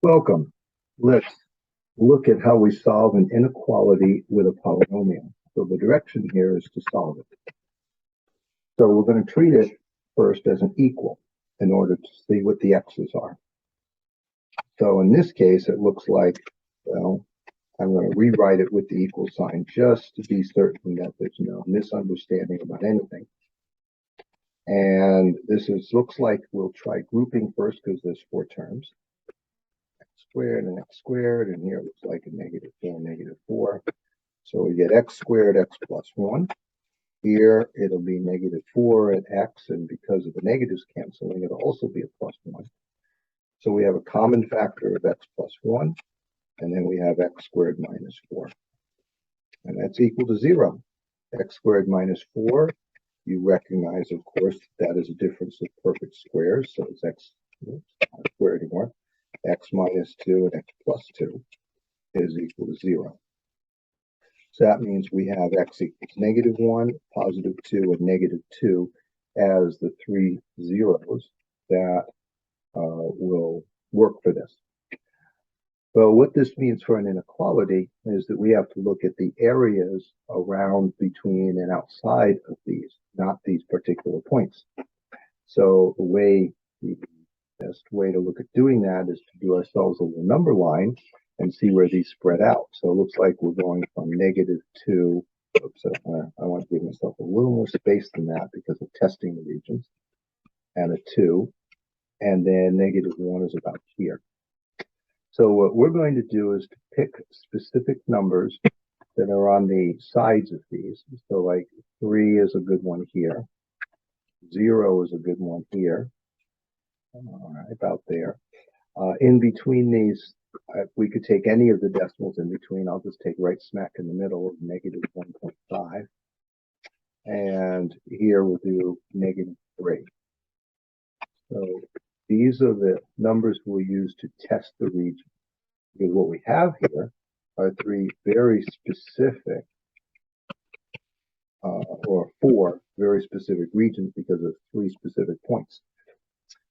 Welcome. Let's look at how we solve an inequality with a polynomial. So the direction here is to solve it. So we're going to treat it first as an equal in order to see what the x's are. So in this case, it looks like, well, I'm going to rewrite it with the equal sign just to be certain that there's no misunderstanding about anything. And looks like we'll try grouping first because there's 4 terms. X squared and x squared, and here it looks like a -4, -4. So we get x squared, x plus 1. Here it'll be -4 at x, and because of the negatives canceling, it'll also be a plus 1. So we have a common factor of x plus 1, and then we have x squared minus 4. And that's equal to 0. X squared minus 4, you recognize, of course, that is a difference of perfect squares, so it's x, not squared anymore. X minus 2 and x plus 2 is equal to 0. So that means we have x equals -1, +2, and -2 as the 3 zeros that will work for this. Well, what this means for an inequality is that we have to look at the areas around, between, and outside of these, not these particular points. So the best way to look at doing that is to do ourselves a little number line and see where these spread out. So it looks like we're going from -2. Oops, I want to give myself a little more space than that because of testing the regions. And a 2. And then -1 is about here. So what we're going to do is to pick specific numbers that are on the sides of these. So like 3 is a good one here. 0 is a good one here. All right, about there. In between these, we could take any of the decimals in between. I'll just take right smack in the middle of -1.5. And here we'll do -3. So these are the numbers we'll use to test the region. Because what we have here are 3 very specific, or 4 very specific regions because of 3 specific points.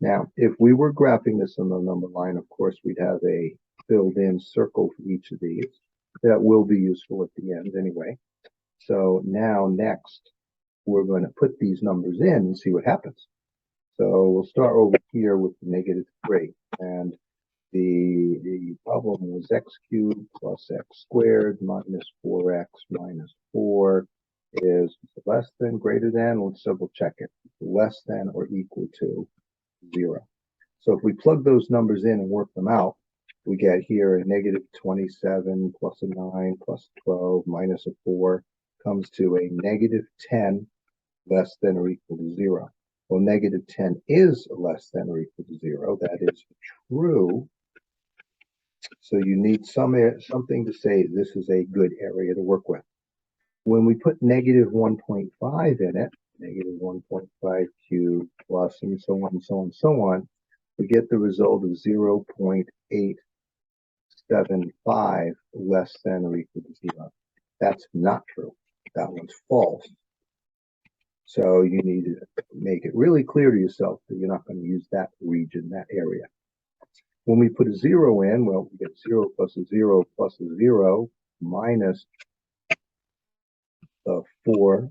Now, if we were graphing this on the number line, of course, we'd have a filled-in circle for each of these. That will be useful at the end anyway. So now next, we're going to put these numbers in and see what happens. So we'll start over here with the -3. And the problem was x cubed plus x squared minus 4x minus 4 is less than, greater than, let's double check it, less than or equal to 0. So if we plug those numbers in and work them out, we get here a -27 plus a 9 plus 12 minus a 4 comes to a -10 less than or equal to 0. Well, -10 is less than or equal to 0. That is true. So you need something to say this is a good area to work with. When we put -1.5 in it, -1.5 cubed plus and so on and so on and so on, we get the result of 0.875 less than or equal to 0. That's not true. That one's false. So you need to make it really clear to yourself that you're not going to use that region, that area. When we put a 0 in, well, we get 0 plus a 0 plus a 0 minus the 4.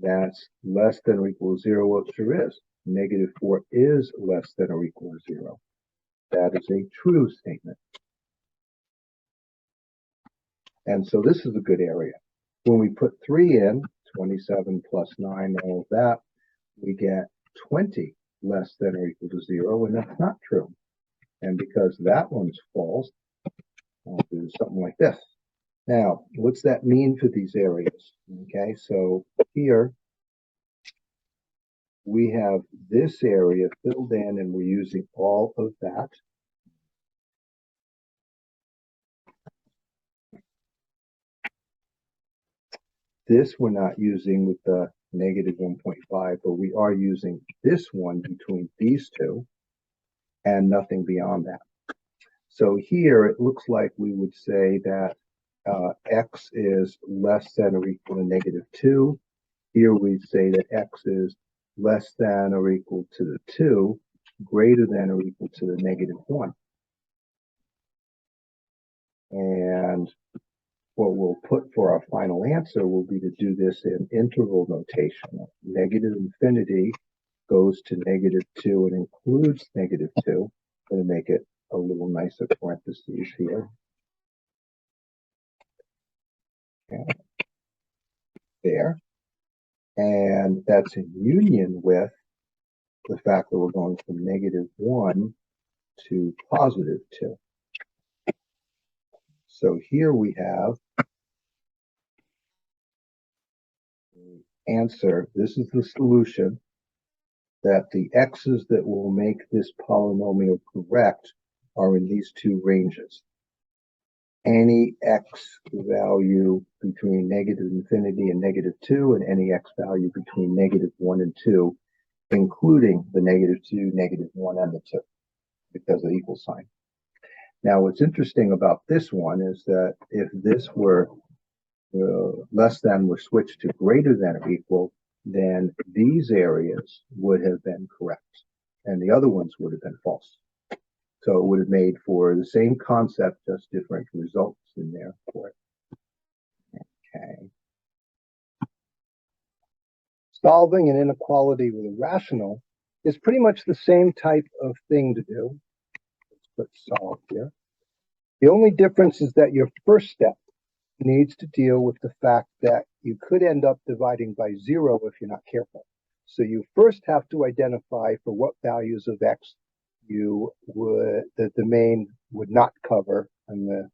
That's less than or equal to 0. Well, it sure is. -4 is less than or equal to 0. That is a true statement. And so this is a good area. When we put 3 in, 27 plus 9, all of that, we get 20 less than or equal to 0, and that's not true. And because that one's false, I'll do something like this. Now, what's that mean for these areas? Okay, so here we have this area filled in, and we're using all of that. This we're not using with the -1.5, but we are using this one between these two and nothing beyond that. So here it looks like we would say that x is less than or equal to -2. Here we'd say that x is less than or equal to the 2, greater than or equal to the -1. And what we'll put for our final answer will be to do this in interval notation. Negative infinity goes to -2 and includes -2. I'm going to make it a little nicer parentheses here. And there. And that's in union with the fact that we're going from -1 to +2. So here we have the answer. This is the solution, that the x's that will make this polynomial correct are in these two ranges. Any x value between -infinity and -2, and any x value between -1 and 2, including the -2, -1, and the 2, because of the equal sign. Now, what's interesting about this one is that if this were less than were switched to greater than or equal, then these areas would have been correct, and the other ones would have been false. So it would have made for the same concept, just different results in there for it. Okay. Solving an inequality with a rational is pretty much the same type of thing to do. Let's put solve here. The only difference is that your first step needs to deal with the fact that you could end up dividing by 0 if you're not careful. So you first have to identify for what values of x the domain would not cover in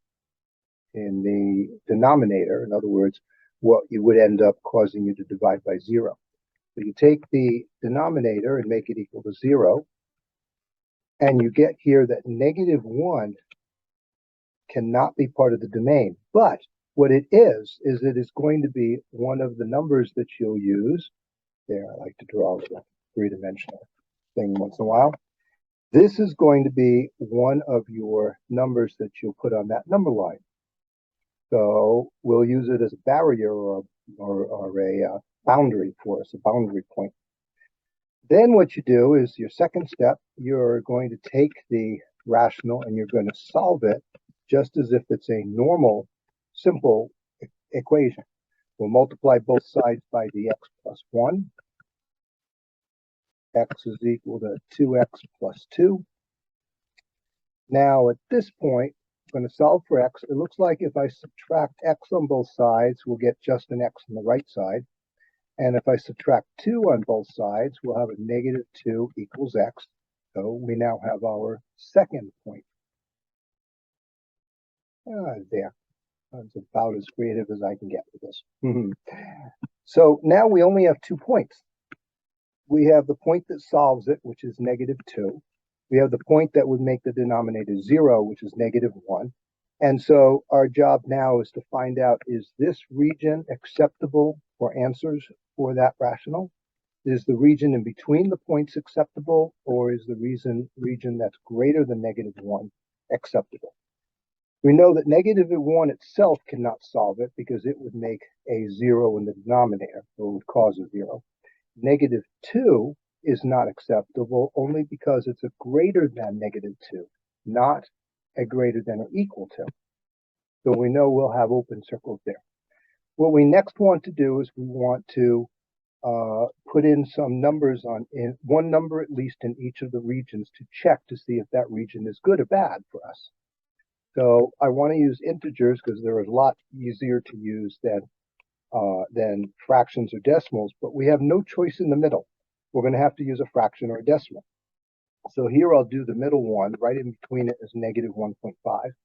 the denominator. In other words, what you would end up causing you to divide by 0. So you take the denominator and make it equal to 0, and you get here that -1 cannot be part of the domain. But what it is it is going to be one of the numbers that you'll use. There, I like to draw a three-dimensional thing once in a while. This is going to be one of your numbers that you'll put on that number line. So we'll use it as a barrier or a boundary for us, a boundary point. Then what you do is your second step, you're going to take the rational and you're going to solve it just as if it's a normal, simple equation. We'll multiply both sides by the x plus 1. X is equal to 2x plus 2. Now at this point, I'm going to solve for x. It looks like if I subtract x on both sides, we'll get just an x on the right side. And if I subtract 2 on both sides, we'll have a -2 equals x. So we now have our second point. There. That's about as creative as I can get with this. So now we only have 2 points. We have the point that solves it, which is -2. We have the point that would make the denominator 0, which is -1. And so our job now is to find out, is this region acceptable for answers for that rational? Is the region in between the points acceptable, or is the region that's greater than -1 acceptable? We know that -1 itself cannot solve it because it would make a 0 in the denominator, or it would cause a 0. -2 is not acceptable only because it's a greater than -2, not a greater than or equal to. So we know we'll have open circles there. What we next want to do is we want to put in some numbers in one number at least in each of the regions to check to see if that region is good or bad for us. So I want to use integers because they're a lot easier to use than fractions or decimals, but we have no choice in the middle. We're going to have to use a fraction or a decimal. So here I'll do the middle one. Right in between it is -1.5.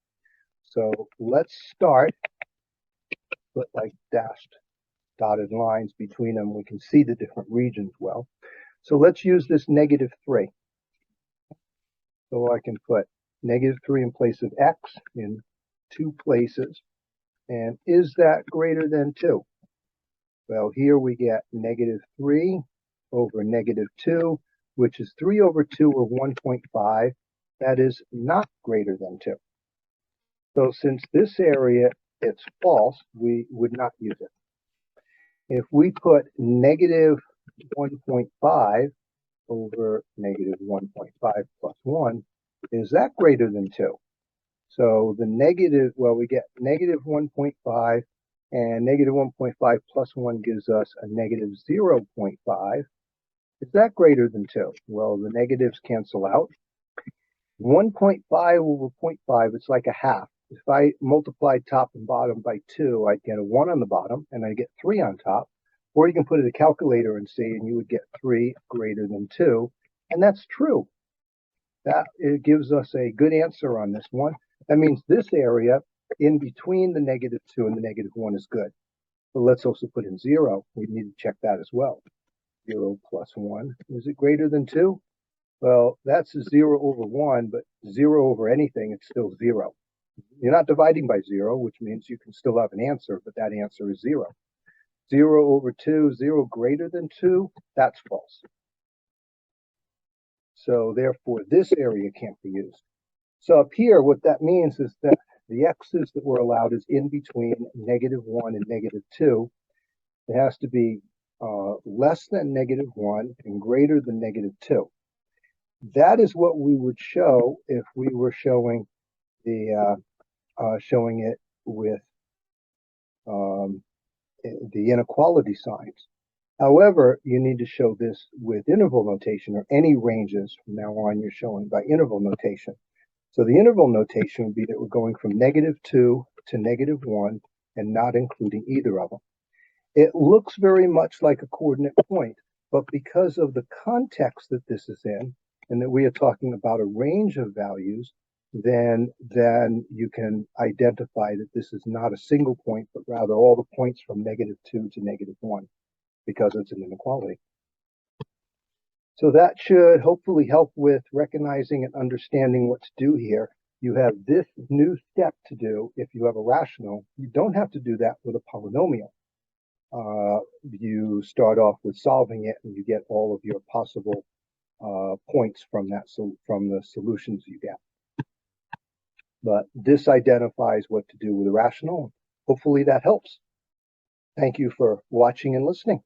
So let's start, put like dashed dotted lines between them. We can see the different regions well. So let's use this -3. So I can put -3 in place of x in 2 places. And is that greater than 2? Well, here we get -3 over -2, which is 3 over 2, or 1.5. That is not greater than 2. So since this area, it's false, we would not use it. If we put -1.5 over -1.5 plus 1, is that greater than 2? So the negative, well, we get negative 1.5, and negative 1.5 plus 1 gives us a negative 0.5. Is that greater than 2? Well, the negatives cancel out. 1.5 over 0.5, it's like a half. If I multiply top and bottom by 2, I'd get a 1 on the bottom, and I get 3 on top. Or you can put it in a calculator and see, and you would get 3 greater than 2. And that's true. That it gives us a good answer on this one. That means this area in between the negative 2 and the negative 1 is good. But let's also put in 0. We need to check that as well. 0 plus 1. Is it greater than 2? Well, that's 0 over 1, but 0 over anything, it's still 0. You're not dividing by 0, which means you can still have an answer, but that answer is 0. 0 over 2, 0 greater than 2, that's false. So therefore, this area can't be used. So up here, what that means is that the x's that were allowed is in between negative 1 and negative 2. It has to be less than negative 1 and greater than negative 2. That is what we would show if we were showing the showing it with the inequality signs. However, you need to show this with interval notation, or any ranges from now on you're showing by interval notation. So the interval notation would be that we're going from negative 2 to negative 1 and not including either of them. It looks very much like a coordinate point, but because of the context that this is in, and that we are talking about a range of values, then you can identify that this is not a single point, but rather all the points from negative 2 to negative 1, because it's an inequality. So that should hopefully help with recognizing and understanding what to do here. You have this new step to do if you have a rational. You don't have to do that with a polynomial. You start off with solving it, and you get all of your possible points from that, so from the solutions you get. But this identifies what to do with a rational. Hopefully that helps. Thank you for watching and listening.